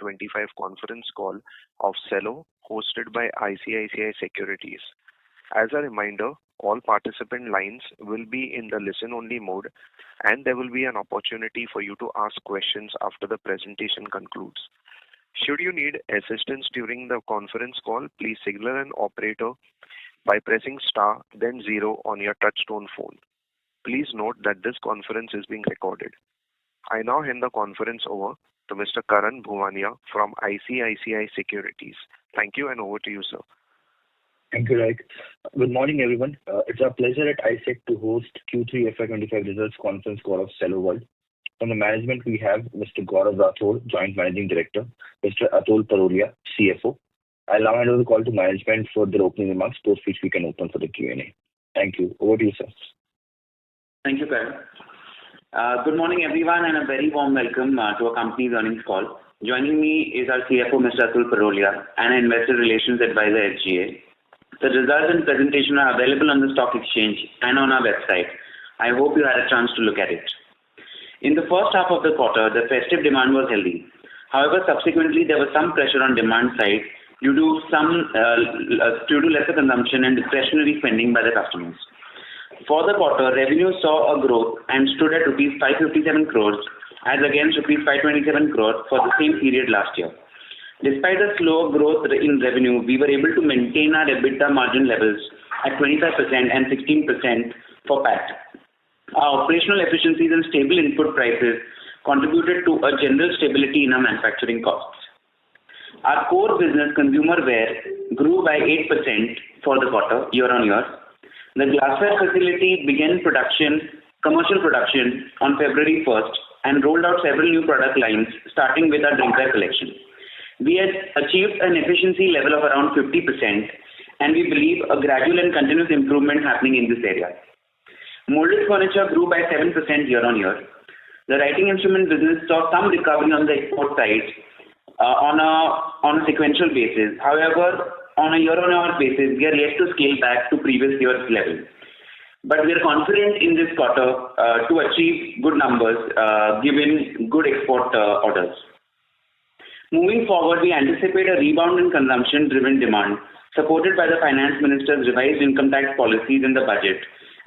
FY25 conference call of Cello hosted by ICICI Securities. As a reminder, all participant lines will be in the listen-only mode and there will be an opportunity for you to ask questions after the presentation concludes. Should you need assistance during the conference call, please signal an operator by pressing star then 0 on your touchtone phone. Please note that this conference is being recorded. I now hand the conference over to Mr. Karan Bhuwania from ICICI Securities. Thank you and over to you, sir. Thank you, Raik. Good morning, everyone. It's our pleasure at ISEC to host Q3FY25 results conference call of Cello World. From the management, we have Mr. Gaurav Rathod, Joint Managing Director, Mr. Atul Parolia, CFO. I'll now hand over the call to management for their opening remarks, post which we can open for the Q&A. Thank you. Over to you, sir. Thank you, Karan. Good morning, everyone, and a very warm welcome to our company's earnings call. Joining me is our CFO, Mr. Atul Parolia, and our Investor Relations Advisor, SGA. The results and presentation are available on the stock exchange and on our website. I hope you had a chance to look at it. In the first half of the quarter, the festive demand was healthy. However, subsequently, there was some pressure on demand side due to lesser consumption and discretionary spending by the customers. For the quarter, revenue saw a growth and stood at rupees 557 crores as against rupees 527 crores for the same period last year. Despite the slow growth in revenue, we were able to maintain our EBITDA margin levels at 25% and 16% for PAT. Our operational efficiencies and stable input prices contributed to a general stability in our manufacturing costs. Our core business, consumer wear, grew by 8% for the quarter, year on year. The glassware facility began commercial production on February 1st and rolled out several new product lines, starting with our drinkware collection. We had achieved an efficiency level of around 50%, and we believe a gradual and continuous improvement happening in this area. Molded furniture grew by 7% year on year. The writing instrument business saw some recovery on the export side on a sequential basis. However, on a year-on-year basis, we are yet to scale back to previous year's level. But we are confident in this quarter to achieve good numbers given good export orders. Moving forward, we anticipate a rebound in consumption-driven demand supported by the Finance Minister's revised income tax policies in the budget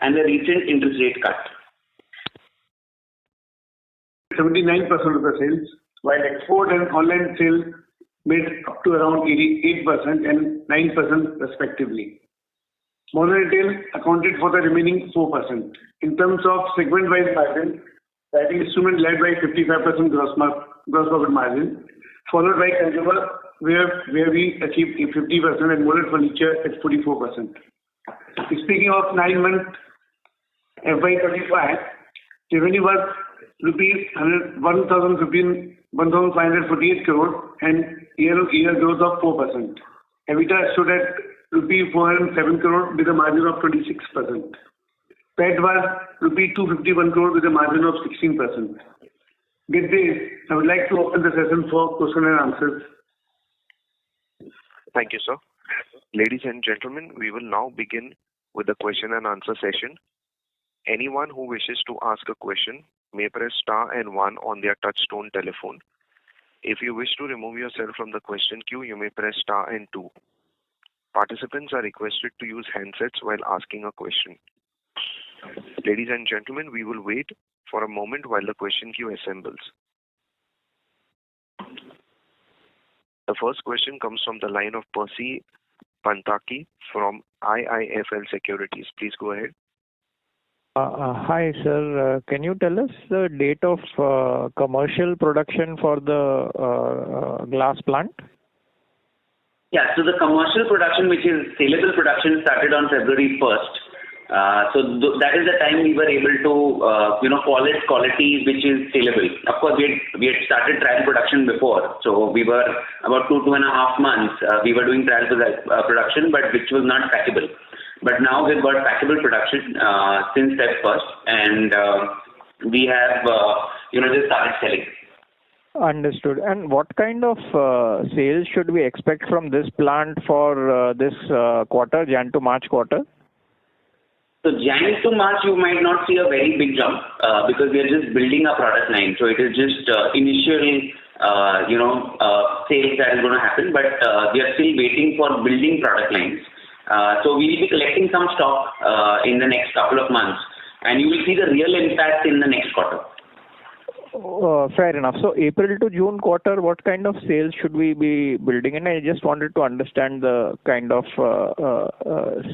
and the recent interest rate cut. 79% of the sales, while export and online sales made up to around 88% and 9% respectively. Modern retail accounted for the remaining 4%. In terms of segment-wise margin, writing instrument led by 55% gross profit margin, followed by consumer where we achieved 50% and molded furniture at 44%. Speaking of 9 months FY25, revenue was rupees 1,548 crore and year-on-year growth of 4%. EBITDA stood at rupee 407 crore with a margin of 26%. PAT was rupee 251 crore with a margin of 16%. With this, I would like to open the session for question and answers. Thank you, sir. Ladies and gentlemen, we will now begin with the question and answer session. Anyone who wishes to ask a question may press star and 1 on their touchtone telephone. If you wish to remove yourself from the question queue, you may press star and 2. Participants are requested to use handsets while asking a question. Ladies and gentlemen, we will wait for a moment while the question queue assembles. The first question comes from the line of Percy Panthaki from IIFL Securities. Please go ahead. Hi, sir. Can you tell us the date of commercial production for the glass plant? Yeah, so the commercial production, which is saleable production, started on February 1st. That is the time we were able to, polish quality which is saleable. Of course, we had started trial production before. So we were about 2.5 months. We were doing trial production, but which was not packable. But now we've got packable production since Feb 1st, and we have, just started selling. Understood. And what kind of sales should we expect from this plant for this quarter, Jan to March quarter? So Jan to March, you might not see a very big jump because we are just building a product line. So it is just initial sales that is going to happen, but we are still waiting for building product lines. So we will be collecting some stock in the next couple of months, and you will see the real impact in the next quarter. Fair enough. So April to June quarter, what kind of sales should we be building in? I just wanted to understand the kind of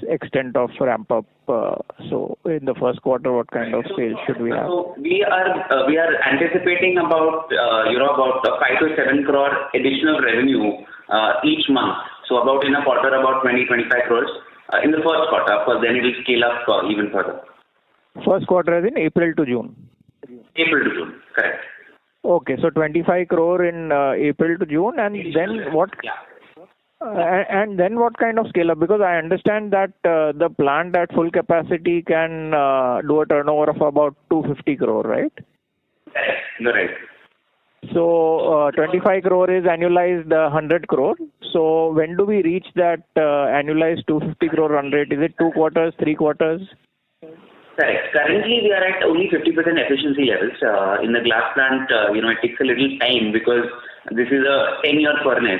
extent of ramp up. So in the first quarter, what kind of sales should we have? So we are anticipating about 5 to 7 crore additional revenue each month. So about in a quarter, about 20-25 crores in the first quarter. Of course, then it will scale up even further. First quarter as in April to June? April to June, correct. Okay, so 25 crore in April to June, and then what? Yeah. And then what kind of scale up? Because I understand that the plant at full capacity can do a turnover of about 250 crore, right? Correct, you're right. So 25 crore is annualized 100 crore. So when do we reach that annualized 250 crore run rate? Is it 2 quarters, 3 quarters? Correct. Currently, we are at only 50% efficiency levels. In the glass plant, it takes a little time because this is a 10-year furnace.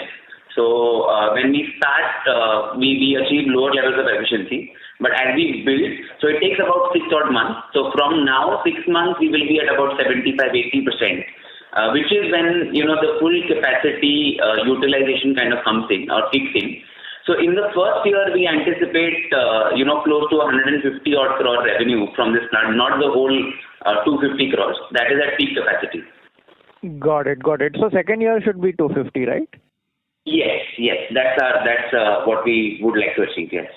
So when we start, we achieve lower levels of efficiency. But as we build, so it takes about 6 odd months. So from now, 6 months, we will be at about 75-80%, which is when the full capacity utilization kind of comes in or kicks in. So in the first year, we anticipate, close to 150 odd crore revenue from this plant, not the whole 250 crores. That is at peak capacity. Got it. So second year should be 250, right? Yes. That's what we would like to achieve. Yes.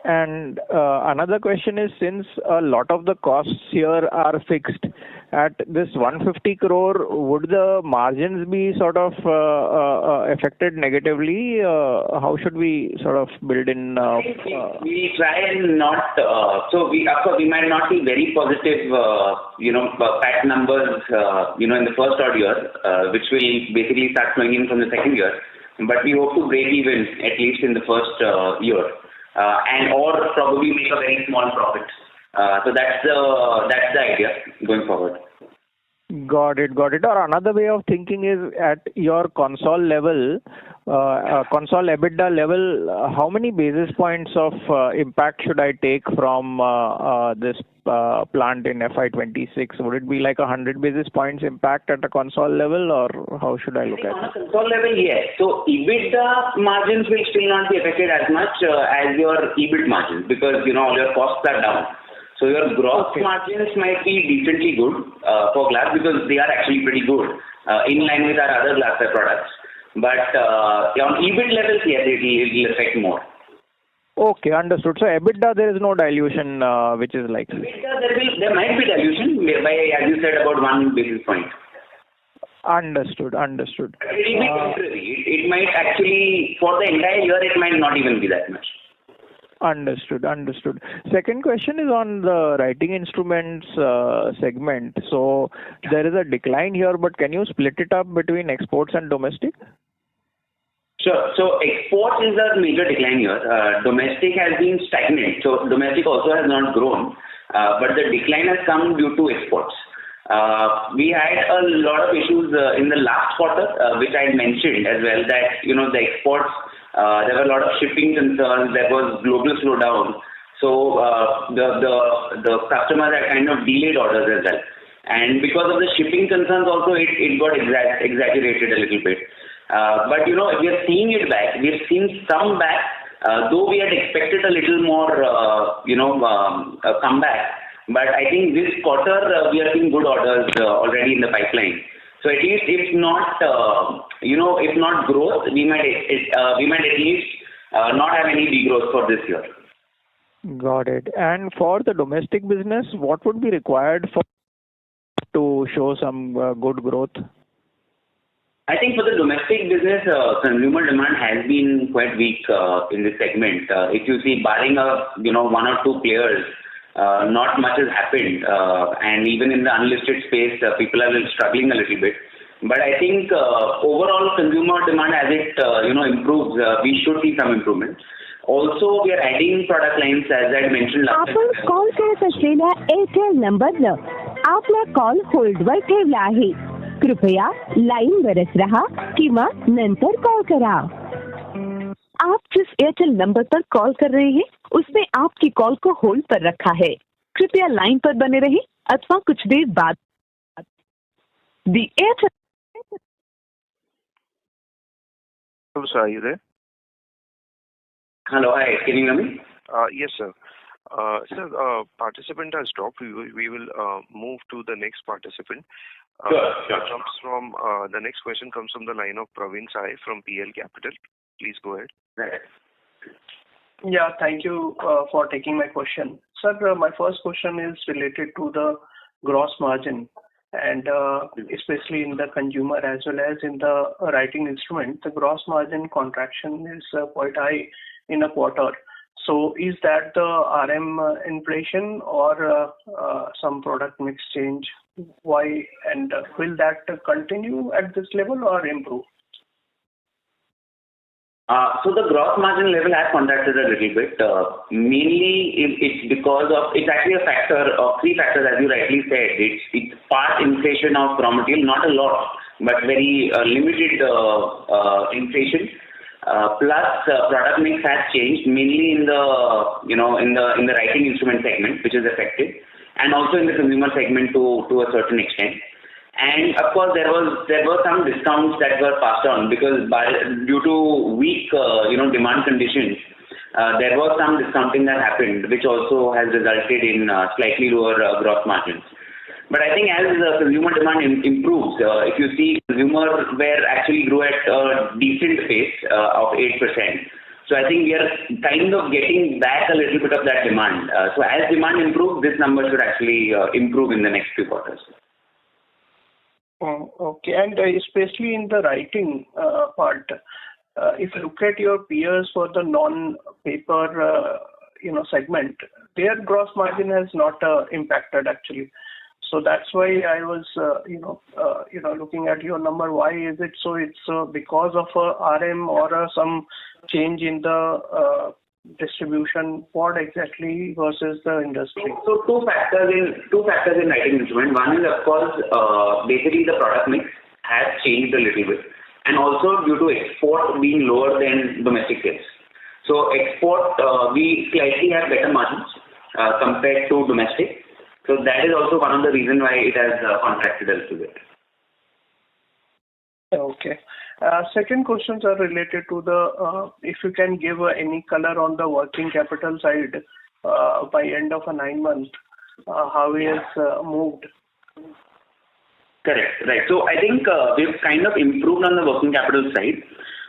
And another question is, since a lot of the costs here are fixed, at this 150 crore, would the margins be sort of affected negatively? How should we sort of build in? We try and not. So we might not be very positive, PAT numbers, in the first odd year, which will basically start flowing in from the second year. But we hope to break even at least in the first year. Or probably make a very small profit. So that's the idea going forward. Got it. Or another way of thinking is, at your console level, console EBITDA level, how many basis points of impact should I take from this plant in FY26? Would it be like 100 basis points impact at a console level, or how should I look at it? On a console level, yes. So EBITDA margins will still not be affected as much as your EBIT margins, because all your costs are down. So your gross margins might be decently good for glass, because they are actually pretty good in line with our other glassware products. But on EBIT levels, yes, it will affect more. Okay, understood. So EBITDA, there is no dilution which is likely. EBITDA, there might be dilution by, as you said, about 1 basis point. Understood. It will be temporary. It might actually, for the entire year, it might not even be that much. Understood. Second question is on the writing instruments segment. So there is a decline here, but can you split it up between exports and domestic? Sure. So exports is a major decline here. Domestic has been stagnant. So domestic also has not grown, but the decline has come due to exports. We had a lot of issues in the last quarter, which I mentioned as well, that the exports. There were a lot of shipping concerns. There was global slowdown. So the customers had kind of delayed orders as well. And because of the shipping concerns also, it got exaggerated a little bit. But we are seeing it back. We have seen some back, though we had expected a little more, comeback. But I think this quarter we are seeing good orders already in the pipeline. So at least if not growth, we might at least not have any degrowth for this year. Got it. And for the domestic business, what would be required to show some good growth? I think for the domestic business, consumer demand has been quite weak in this segment. If you see, barring one or two players, not much has happened, and even in the unlisted space, people are struggling a little bit. But I think overall consumer demand, as it improves, we should see some improvement. Also, we are adding product lines, as I mentioned last time. आपण call करत असलेल्या एअरटेल नंबरनं आपला call होल्डवर ठेवला आहे. कृपया लाईनवरच रहा किंवा नंतर कॉल करा. आप जिस एयरटेल नंबर पर कॉल कर रहे हैं उसने आपकी कॉल को होल्ड पर रखा है. कृपया लाइन पर बने रहें अथवा कुछ देर बाद. The Airtel. Hello, sir, are you there? Hello, hi. Can you hear me? Yes, sir. Sir, participant has dropped. We will move to the next participant. Sure. The next question comes from the line of Praveen Sai from PL Capital. Please go ahead. Right. Yeah, thank you for taking my question. Sir, my first question is related to the gross margin, and especially in the consumer as well as in the writing instrument, the gross margin contraction is quite high in a quarter. So is that the RM inflation or some product mix change? Why, and will that continue at this level or improve? So the gross margin level has contracted a little bit. Mainly it's because of, it's actually a factor of three factors, as you rightly said. It's part inflation of raw material, not a lot, but very limited inflation. Plus product mix has changed, mainly in the in the writing instrument segment, which is affected, and also in the consumer segment to a certain extent. And of course, there were some discounts that were passed on because due to weak demand conditions, there was some discounting that happened, which also has resulted in slightly lower gross margins. But I think as consumer demand improves, if you see, consumer wear actually grew at a decent pace of 8%. So I think we are kind of getting back a little bit of that demand. So as demand improves, this number should actually improve in the next few quarters. Okay, and especially in the writing part, if you look at your peers for the non-paper, segment, their gross margin has not impacted actually. So that's why I was, looking at your number. Why is it so? It's because of RM or some change in the distribution. What exactly versus the industry? So two factors in writing instrument. One is of course basically the product mix has changed a little bit, and also due to export being lower than domestic sales. So export we slightly have better margins compared to domestic. So that is also one of the reasons why it has contracted a little bit. Okay. Second questions are related to the, if you can give any color on the working capital side by end of a 9 month, how it has moved. Correct. Right. So I think we've kind of improved on the working capital side.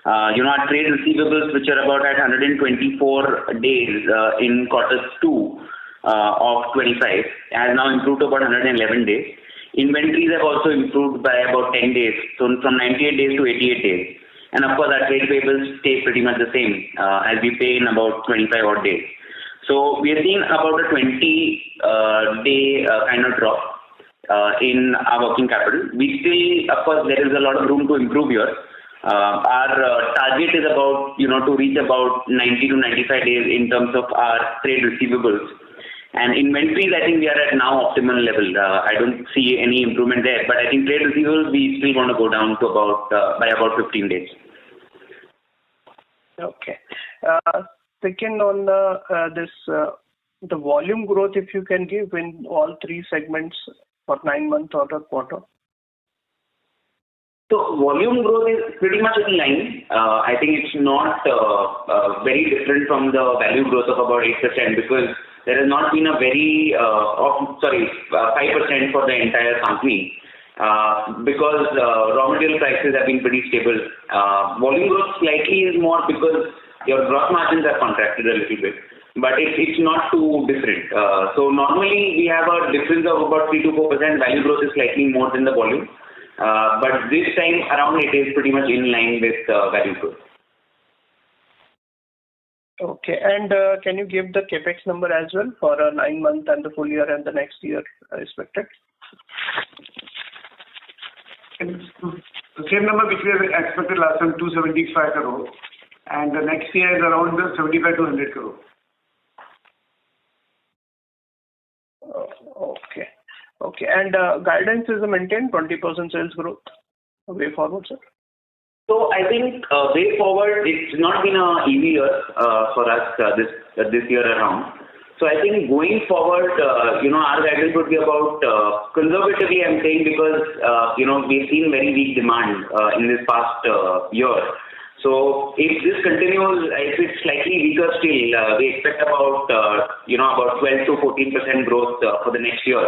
Our trade receivables, which are about at 124 days in Q2 of 25, has now improved to about 111 days. Inventories have also improved by about 10 days, so from 98 days to 88 days. And of course, our trade payables stay pretty much the same as we pay in about 25 odd days. So we are seeing about a 20-day kind of drop in our working capital. We still, of course, there is a lot of room to improve here. Our target is about, to reach about 90 to 95 days in terms of our trade receivables. And inventories, I think we are at now optimal level. I don't see any improvement there, but I think trade receivables we still want to go down to by about 15 days. Okay. Second on the volume growth, if you can give in all three segments for 9 months or a quarter. So volume growth is pretty much in line. I think it's not very different from the value growth of about 8% because there has not been a 5% for the entire company because raw material prices have been pretty stable. Volume growth slightly is more because your gross margins are contracted a little bit, but it's not too different. So normally we have a difference of about 3 to 4%. Value growth is slightly more than the volume, but this time around it is pretty much in line with value growth. Okay, and can you give the capex number as well for 9 months and the full year and the next year expected? The same number which we have expected last time, 275 crore, and the next year is around 75 to 100 crore. Okay. Okay. And guidance is maintained 20% sales growth way forward, sir? So I think way forward, it's not been an easy year for us this year around. So I think going forward, our guidance would be about conservatively, I'm saying, because we've seen very weak demand in this past year. So if this continues, if it's slightly weaker still, we expect about 12 to 14% growth for the next year.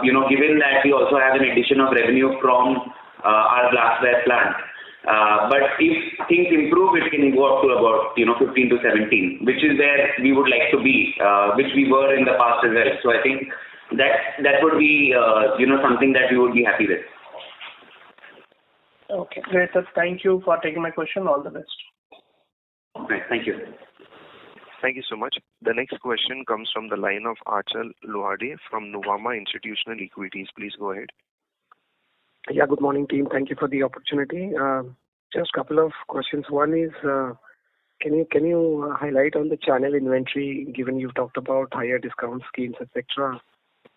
Given that we also have an addition of revenue from our glassware plant. But if things improve, it can go up to about 15 to 17, which is where we would like to be, which we were in the past as well. So I think that would be something that we would be happy with. Okay, great, sir. Thank you for taking my question. All the best. Right, thank you. Thank you so much. The next question comes from the line of Achal Lohade from Nuvama Institutional Equities. Please go ahead. Yeah, good morning, team. Thank you for the opportunity. Just a couple of questions. One is, can you highlight on the channel inventory, given you've talked about higher discount schemes, etc.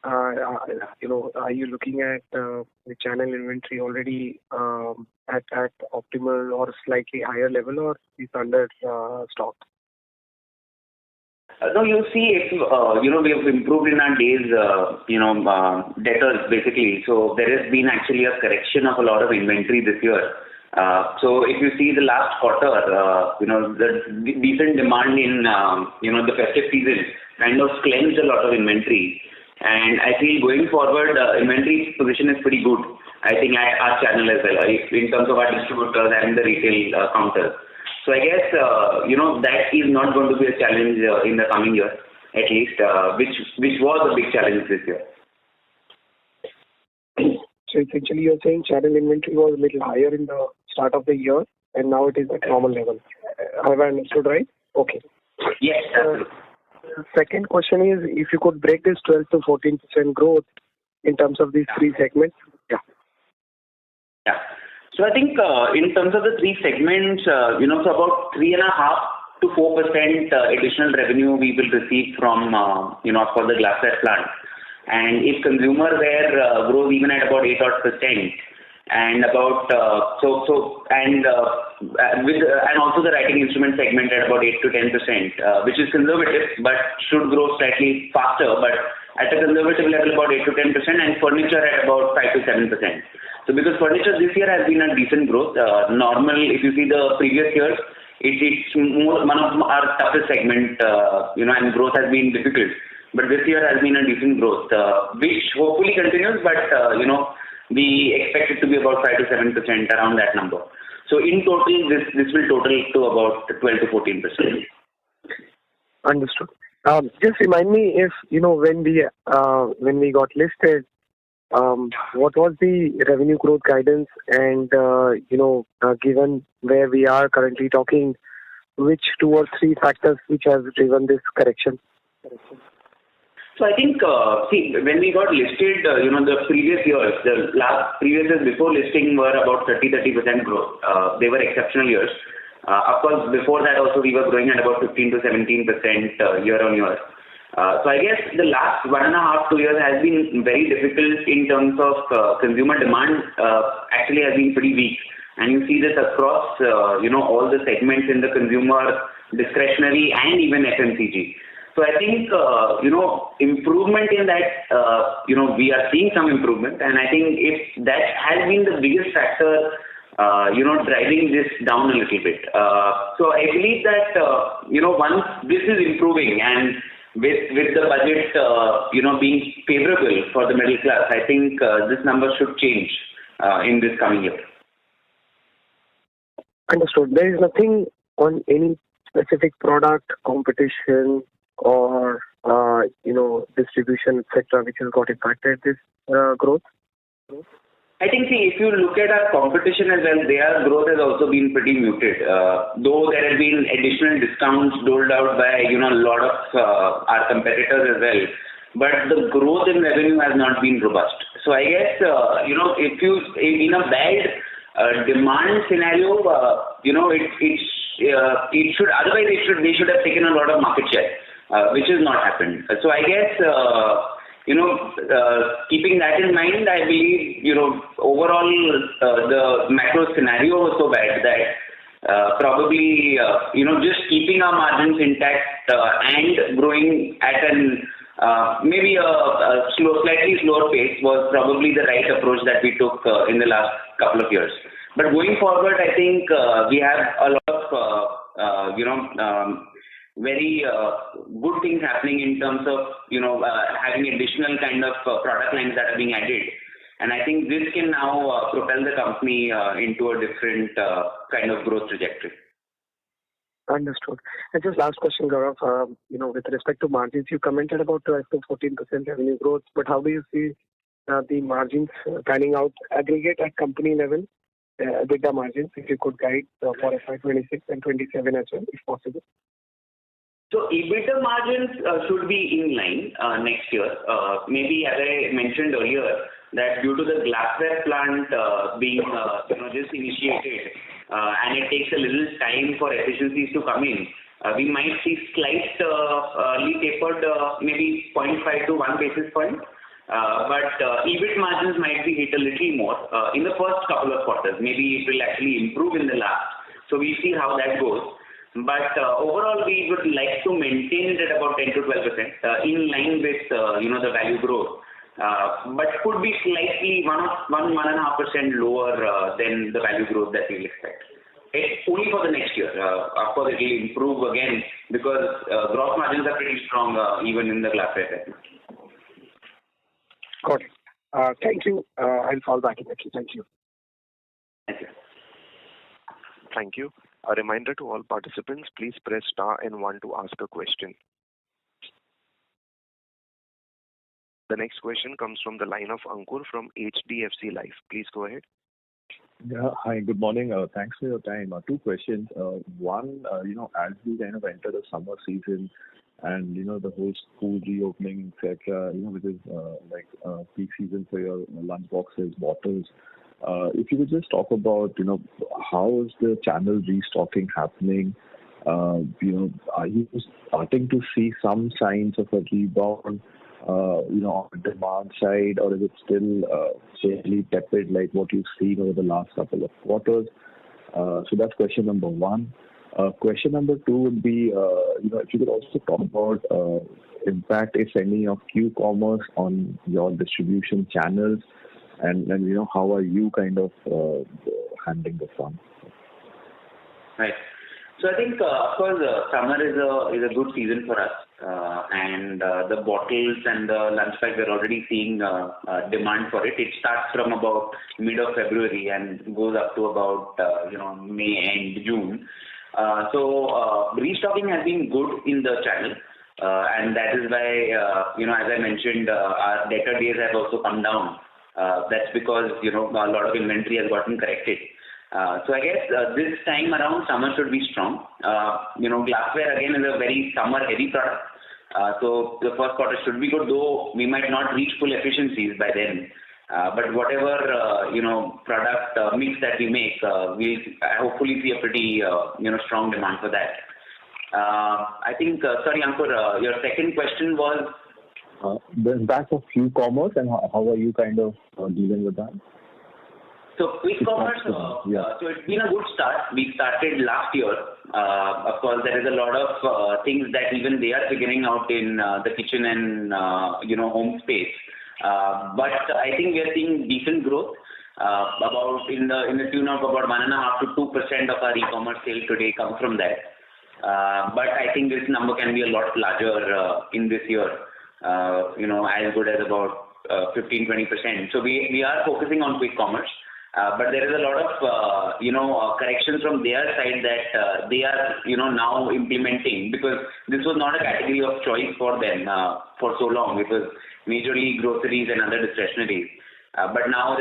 Are you looking at the channel inventory already at optimal or slightly higher level, or is under stock? No, you see, we have improved in our days, debtors basically. So there has been actually a correction of a lot of inventory this year. So if you see the last quarter, the decent demand in, the festive season kind of cleansed a lot of inventory. And I feel going forward, inventory position is pretty good, I think, at our channel as well, in terms of our distributors and the retail counters. So I guess, that is not going to be a challenge in the coming year, at least, which was a big challenge this year. So essentially you're saying channel inventory was a little higher in the start of the year and now it is at normal level. Have I understood right? Okay. Yes, absolutely. Second question is, if you could break this 12 to 14% growth in terms of these three segments. Yeah. So I think in terms of the three segments, so about 3.5 to 4% additional revenue we will receive from, for the glassware plant. And if consumer wear grows even at about 8% and about and also the writing instrument segment at about 8 to 10%, which is conservative but should grow slightly faster, but at a conservative level about 8 to 10%, and furniture at about 5 to 7%. So because furniture this year has been a decent growth. Normal, if you see the previous years, it's more one of our toughest segment, and growth has been difficult. But this year has been a decent growth, which hopefully continues, but we expect it to be about 5 to 7% around that number. So in total, this will total to about 12 to 14%. Understood. Just remind me if, when we got listed, what was the revenue growth guidance and, given where we are currently talking, which 2 or 3 factors which have driven this correction? So I think, when we got listed, the previous years, previous years before listing were about 30% growth. They were exceptional years. Of course, before that also we were growing at about 15 to 17% year on year. So I guess the last 1.5 to 2 years has been very difficult in terms of consumer demand. Actually has been pretty weak, and you see this across all the segments in the consumer, discretionary, and even FMCG. So I think improvement in that, we are seeing some improvement, and I think if that has been the biggest factor, driving this down a little bit. So I believe that once this is improving and with the budget being favorable for the middle class, I think this number should change in this coming year. Understood. There is nothing on any specific product, competition, or distribution, etc., which has got impacted this growth? I think, if you look at our competition as well, their growth has also been pretty muted. Though there have been additional discounts doled out by a lot of our competitors as well, but the growth in revenue has not been robust. So I guess if you in a bad demand scenario, it should, otherwise they should have taken a lot of market share, which has not happened. So I guess keeping that in mind, I believe, overall the macro scenario was so bad that probably, just keeping our margins intact and growing at an maybe a slightly slower pace was probably the right approach that we took in the last couple of years. But going forward, I think we have a lot of, very good things happening in terms of, having additional kind of product lines that are being added. And I think this can now propel the company into a different kind of growth trajectory. Understood. And just last question, Gaurav, with respect to margins, you commented about 12 to 14% revenue growth, but how do you see the margins panning out aggregate at company level, EBITDA margins, if you could guide for FY26 and 27 as well, if possible? So EBITDA margins should be in line next year. Maybe as I mentioned earlier, that due to the glassware plant being just initiated and it takes a little time for efficiencies to come in, we might see slightly tapered, maybe 0.5 to 1 basis point. But EBIT margins might be hit a little more in the first couple of quarters. Maybe it will actually improve in the last. So we'll see how that goes. But overall, we would like to maintain it at about 10 to 12% in line with the value growth. But could be slightly 1.5% lower than the value growth that we will expect. It's only for the next year. Of course, it will improve again because gross margins are pretty strong even in the glassware segment. Got it. Thank you. I'll fall back in the queue. Thank you. Thank you. Thank you. A reminder to all participants, please press star and 1 to ask a question. The next question comes from the line of Ankur from HDFC Life. Please go ahead. Yeah. Hi, good morning. Thanks for your time. 2 questions. One, as we kind of enter the summer season and, the whole school reopening, etc., which is peak season for your lunch boxes, bottles, if you could just talk about, how is the channel restocking happening? Are you starting to see some signs of a rebound, on the demand side, or is it still fairly tepid like what you've seen over the last couple of quarters? So that's question number 1. Question number 2 would be, if you could also talk about impact, if any, of Q-commerce on your distribution channels, and how are you kind of handling the fun? Right. So I think, of course, summer is a good season for us, and the bottles and the lunch bags are already seeing demand for it. It starts from about mid of February and goes up to about May and June. So restocking has been good in the channel, and that is why as I mentioned, our debtor days have also come down. That's because a lot of inventory has gotten corrected. So I guess this time around summer should be strong. Glassware again is a very summer heavy product. So the first quarter should be good, though we might not reach full efficiencies by then. But whatever product mix that we make, we'll hopefully see a pretty strong demand for that. I think sorry Ankur, your second question was the impact of Q-commerce and how are you kind of dealing with that? So quick commerce, so it's been a good start. We started last year. Of course, there is a lot of things that even they are figuring out in the kitchen and home space. But I think we are seeing decent growth, about in the tune of about 1.5 to 2% of our e-commerce sales today come from that. But I think this number can be a lot larger in this year. As good as about 15-20%. So we are focusing on quick commerce. But there is a lot of corrections from their side that they are now implementing, because this was not a category of choice for them for so long. It was majorly groceries and other discretionaries. But now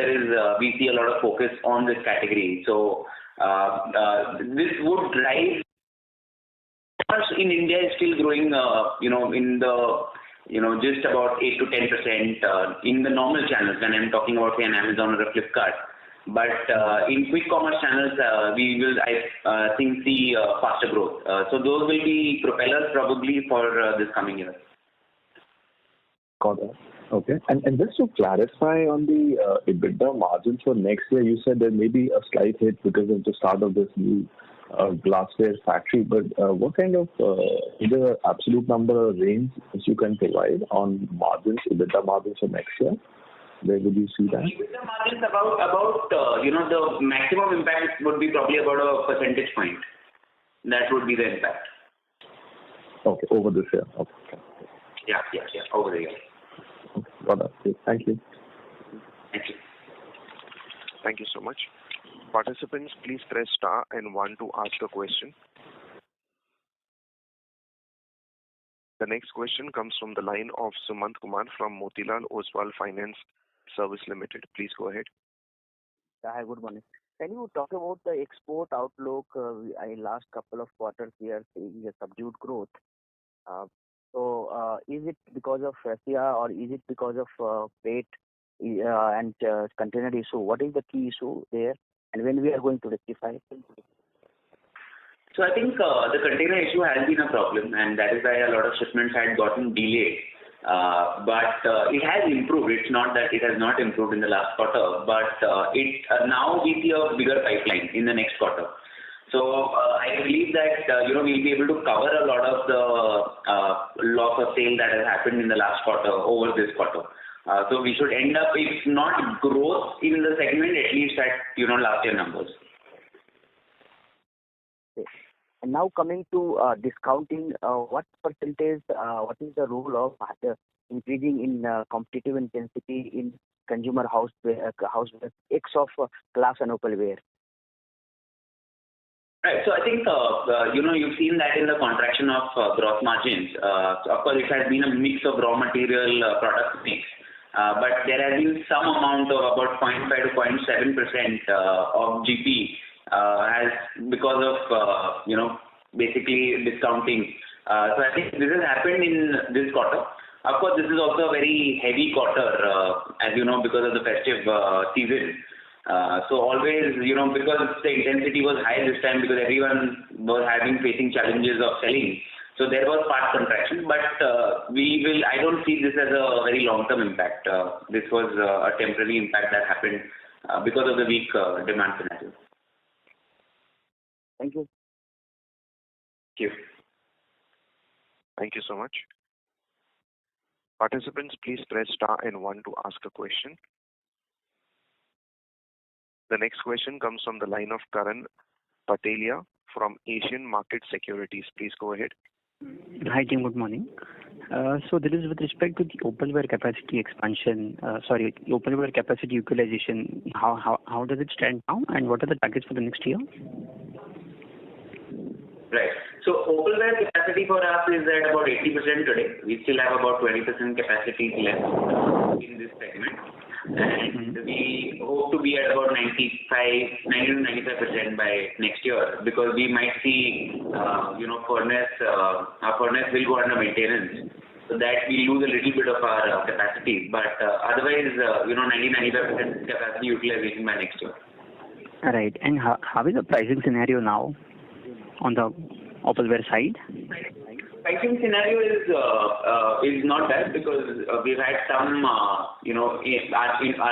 we see a lot of focus on this category. So this would drive. In India is still growing, in the just about 8 to 10% in the normal channels. When I'm talking about say an Amazon or a Flipkart. But in quick commerce channels, we will, I think, see faster growth. So those will be propellers probably for this coming year. Got it. Okay. And just to clarify on the EBITDA margins for next year, you said there may be a slight hit because of the start of this new glassware factory. But what kind of either absolute number or range which you can provide on margins, EBITDA margins for next year? Where would you see that? EBITDA margins about the maximum impact would be probably about a percentage point. That would be the impact. Okay, over this year. Okay. Yeah, over the year. Okay, got that. Thank you. Thank you. Thank you so much. Participants, please press star and 1 to ask a question. The next question comes from the line of Sumant Kumar from Motilal Oswal Finance Service Limited. Please go ahead. Hi, good morning. Can you talk about the export outlook? In last couple of quarters, we are seeing a subdued growth. So, is it because of Russia or is it because of freight and container issue? What is the key issue there, and when we are going to rectify it? So I think the container issue has been a problem, and that is why a lot of shipments had gotten delayed. But it has improved. It's not that it has not improved in the last quarter, but now we see a bigger pipeline in the next quarter. So I believe that we'll be able to cover a lot of the loss of sale that has happened in the last quarter over this quarter. So we should end up, if not growth in the segment, at least at last year numbers. Okay. And now coming to discounting, what percentage, what is the role of increasing in competitive intensity in consumer houseware, X of glass and opalware? Right. So I think, you've seen that in the contraction of gross margins. Of course, it has been a mix of raw material product mix. But there has been some amount of about 0.5 to 0.7% of GP because of, basically discounting. So I think this has happened in this quarter. Of course, this is also a very heavy quarter, as you know, because of the festive season. So always, because the intensity was high this time because everyone was facing challenges of selling. So there was part contraction, but I don't see this as a very long-term impact. This was a temporary impact that happened because of the weak demand scenario. Thank you. Thank you. Thank you so much. Participants, please press star and 1 to ask a question. The next question comes from the line of Karan Patelia from Asian Market Securities. Please go ahead. Hi, team. Good morning. So this is with respect to the opalware capacity expansion. Opalware capacity utilization. How does it stand now, and what are the targets for the next year? Right. So opalware capacity for us is at about 80% today. We still have about 20% capacity left in this segment. And we hope to be at about 90 to 95% by next year, because we might see, our furnace will go under maintenance. So that we lose a little bit of our capacity. But otherwise, 90-95% capacity utilization by next year. All right. And how is the pricing scenario now on the opalware side? Pricing scenario is not bad because we've had some, our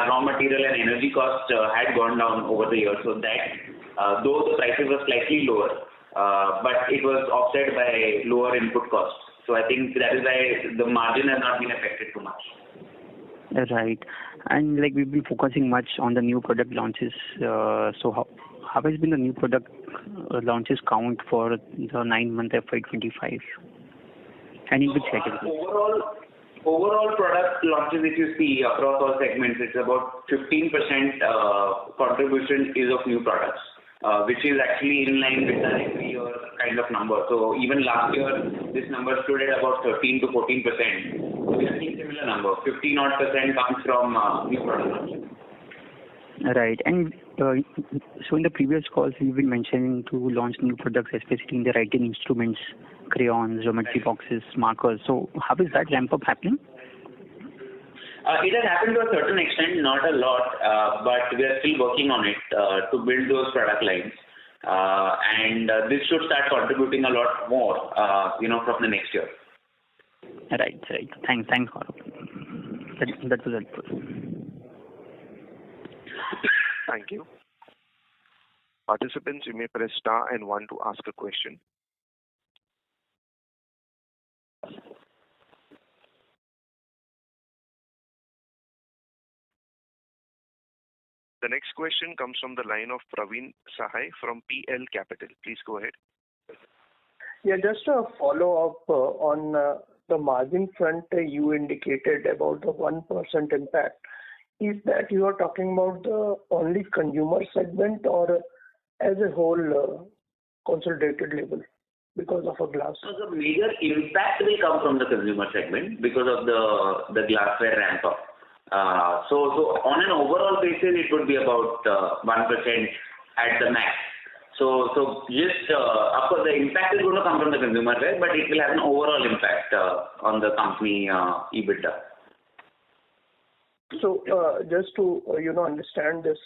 raw material and energy costs had gone down over the years. So that, though the prices were slightly lower, but it was offset by lower input costs. So I think that is why the margin has not been affected too much. Right. And we've been focusing much on the new product launches. So how has been the new product launches count for the 9-month FY25? And in which category? Overall product launches, if you see across all segments, it's about 15% contribution is of new products, which is actually in line with the every year kind of number. So even last year, this number stood at about 13 to 14%. So we are seeing similar number. 15% comes from new product launches. Right. And so in the previous calls, you've been mentioning to launch new products, especially in the writing instruments, crayons, geometry boxes, markers. So how is that ramp up happening? It has happened to a certain extent, not a lot, but we are still working on it to build those product lines. And this should start contributing a lot more, from the next year. Right. Thanks, Gaurav. That was helpful. Thank you. Participants, you may press star and 1 to ask a question. The next question comes from the line of Praveen Sahai from PL Capital. Please go ahead. Yeah, just a follow-up on the margin front. You indicated about the 1% impact. Is that you are talking about the only consumer segment or as a whole consolidated level because of a glass? So the major impact will come from the consumer segment because of the glassware ramp up. So on an overall basis, it would be about 1% at the max. So just of course the impact is going to come from the consumer wear, but it will have an overall impact on the company EBITDA. So just to understand this,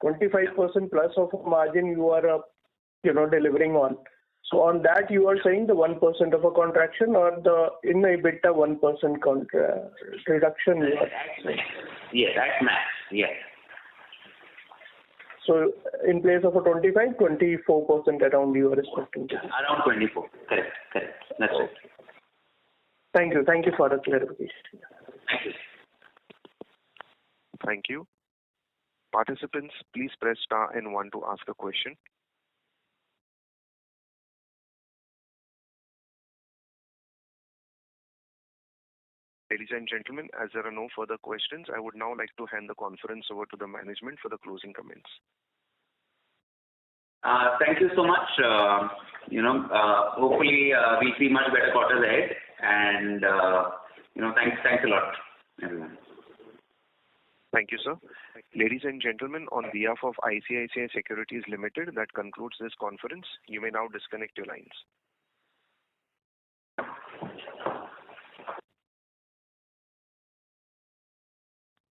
25% plus of margin you are delivering on. So on that you are saying the 1% of a contraction or the in the EBITDA 1% reduction you are saying? Yes, at max. Yes. So in place of a 25, 24% around you are expecting to. Around 24. Correct. That's right. Thank you for the clarification. Thank you. Thank you. Participants, please press star and 1 to ask a question. Ladies and gentlemen, as there are no further questions, I would now like to hand the conference over to the management for the closing comments. Thank you so much. Hopefully we see much better quarters ahead, and thanks a lot, everyone. Thank you, sir. Ladies and gentlemen, on behalf of ICICI Securities Limited, that concludes this conference. You may now disconnect your lines.